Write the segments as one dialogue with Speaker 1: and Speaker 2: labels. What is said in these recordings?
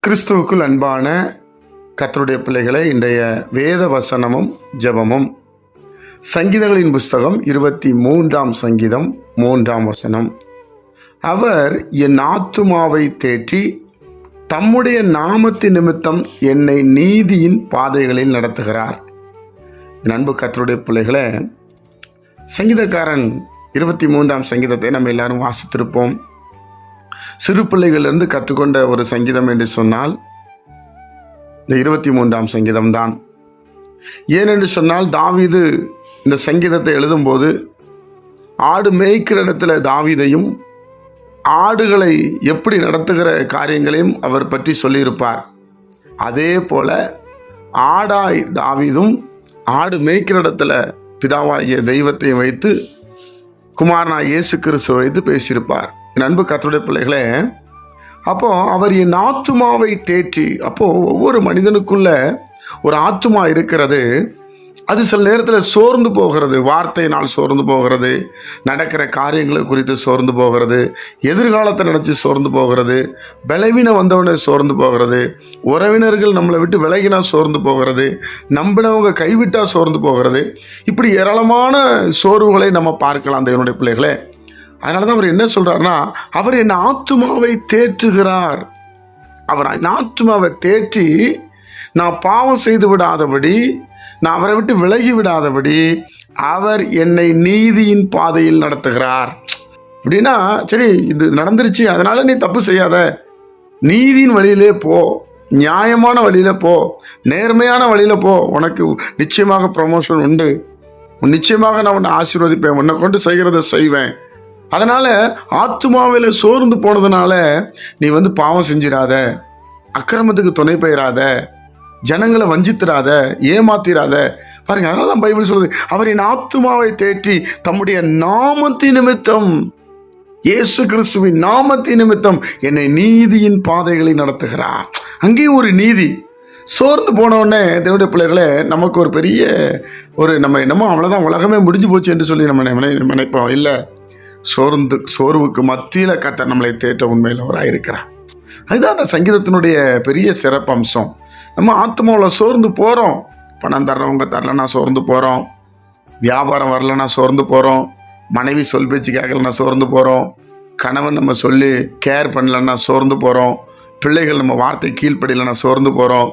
Speaker 1: கிறிஸ்துவுக்குள் அன்பான கர்த்தருடைய பிள்ளைகளை, இன்றைய வேத வசனமும் ஜெபமும் சங்கீதங்களின் புஸ்தகம் 23ஆம் சங்கீதம் 3ஆம் வசனம். அவர் என் ஆத்துமாவை தேற்றி தம்முடைய நாமத்தின் நிமித்தம் என்னை நீதியின் பாதைகளில் நடத்துகிறார். அன்பு கர்த்தருடைய பிள்ளைகளை, சங்கீதக்காரன் 23ஆம் சங்கீதத்தை நம்ம எல்லாரும் வாசித்திருப்போம். சிறு பிள்ளைகளிலிருந்து கற்றுக்கொண்ட ஒரு சங்கீதம் என்று சொன்னால் இந்த 23ஆம் சங்கீதம் தான். ஏனென்று சொன்னால், தாவீது இந்த சங்கீதத்தை எழுதும்போது ஆடு மேய்க்கிற இடத்துல தாவீதையும் ஆடுகளை எப்படி நடத்துகிற காரியங்களையும் அவர் பற்றி சொல்லியிருப்பார். அதே போல ஆடாய் தாவீதும் ஆடு மேய்க்கிற இடத்துல பிதாவாகிய தெய்வத்தையும் வைத்து குமாரனாய் இயேசு கிறிஸ்துவை வைத்து பேசியிருப்பார். என் அன்பு கர்த்தருடைய பிள்ளைகளே, அப்போ அவர் என் ஆத்துமாவை தேற்றி, அப்போ ஒவ்வொரு மனிதனுக்குள்ள ஒரு ஆத்துமா இருக்கிறது. அது சில நேரத்தில் சோர்ந்து போகிறது, வார்த்தையினால் சோர்ந்து போகிறது, நடக்கிற காரியங்களை குறித்து சோர்ந்து போகிறது, எதிர்காலத்தை நினச்சி சோர்ந்து போகிறது, பலவீனம் வந்தவனே சோர்ந்து போகிறது, உறவினர்கள் நம்மளை விட்டு விலகினா சோர்ந்து போகிறது, நம்பினவங்க கைவிட்டா சோர்ந்து போகிறது. இப்படி ஏராளமான சோர்வுகளை நம்ம பார்க்கலாம் தேவனுடைய பிள்ளைகளே. அதனால தான் அவர் என்ன சொல்றாருன்னா, அவர் என் ஆத்துமாவை தேற்றுகிறார். அவர் என் ஆத்துமாவை தேற்றி நான் பாவம் செய்து விடாதபடி, நான் அவரை விட்டு விலகி விடாதபடி அவர் என்னை நீதியின் பாதையில் நடத்துகிறார். அப்படின்னா, சரி இது நடந்துருச்சு, அதனால நீ தப்பு செய்யாத, நீதியின் வழியிலே போ, நியாயமான வழியில போ, நேர்மையான வழியில போ, உனக்கு நிச்சயமாக ப்ரமோஷன் உண்டு, நிச்சயமாக நான் உன்னை ஆசீர்வதிப்பேன், உன்னை கொண்டு செய்கிறத செய்வேன். அதனால ஆத்துமாவில சோர்ந்து போனதுனால நீ பாவம் செஞ்சிடாத, அக்கிரமத்துக்கு துணை பெயராத, ஜனங்களை வஞ்சித்திராத, ஏமாத்திராத. பாருங்க, அதனால தான் பைபிள் சொல்லுது, அவர் என் ஆத்துமாவை தேற்றி தம்முடைய நாமத்தின் நிமித்தம், இயேசு கிறிஸ்துவின் நாமத்தின் நிமித்தம் என்னை நீதியின் பாதைகளை நடத்துகிறார். அங்கேயும் ஒரு நீதி. சோர்ந்து போனவுடனே தேவனுடைய பிள்ளைகளே, நமக்கு ஒரு பெரிய நம்ம என்னமோ அவ்வளோதான், உலகமே முடிஞ்சு போச்சு என்று சொல்லி நம்ம நினைப்போம். இல்லை, சோர்வுக்கு மத்தியில் கர்த்தர் நம்மளை தேற்ற உண்மையில் அவராக இருக்கிறார். அதுதான் அந்த சங்கீதத்தினுடைய பெரிய சிறப்பம்சம். நம்ம ஆத்மாவில் சோர்ந்து போகிறோம், பணம் தர்றவங்க தரலன்னா சோர்ந்து போகிறோம், வியாபாரம் வரலன்னா சோர்ந்து போகிறோம், மனைவி சொல் பேச்சு கேட்கலன்னா சோர்ந்து போகிறோம், கணவன் நம்ம சொல்லி கேர் பண்ணலன்னா சோர்ந்து போகிறோம், பிள்ளைகள் நம்ம வார்த்தை கீழ்ப்படியலைன்னா சோர்ந்து போகிறோம்,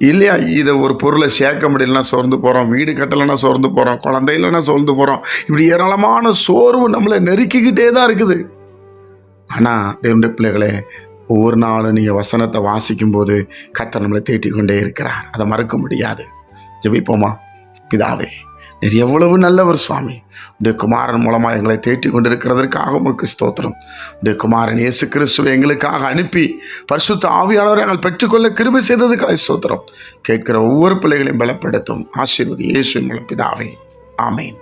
Speaker 1: இல்லையா, இதை ஒரு பொருளை சேர்க்க முடியலன்னா சோர்ந்து போகிறோம், வீடு கட்டலைன்னா சோர்ந்து போகிறோம், குழந்தை இல்லைன்னா சோர்ந்து போகிறோம். இப்படி ஏராளமான சோர்வு நம்மளை நெருக்கிக்கிட்டே தான் இருக்குது. ஆனால் தேவனுடைய பிள்ளைகளே, ஒவ்வொரு நாளும் நீங்கள் வசனத்தை வாசிக்கும் போது கர்த்தர் நம்மளை தேட்டிக் கொண்டே இருக்கிறார். அதை மறக்க முடியாது. ஜெபிப்போமா? பிதாவே, நீர் எவ்வளவு நல்லவர் சுவாமி. உடைய குமாரன் மூலமாக எங்களை தேட்டிக் கொண்டிருக்கிறதற்காக உமக்கு ஸ்தோத்திரம். உடைய குமாரன் இயேசு கிறிஸ்துவை எங்களுக்காக அனுப்பி பரிசுத்த ஆவியானவரை நாங்கள் பெற்றுக்கொள்ள கிருபை செய்ததுக்காக ஸ்தோத்திரம். கேட்கிற ஒவ்வொரு பிள்ளைகளையும் பலப்படுத்தும். ஆசீர்வதி இயேசுவின் மூலம் பிதாவே. ஆமேன்.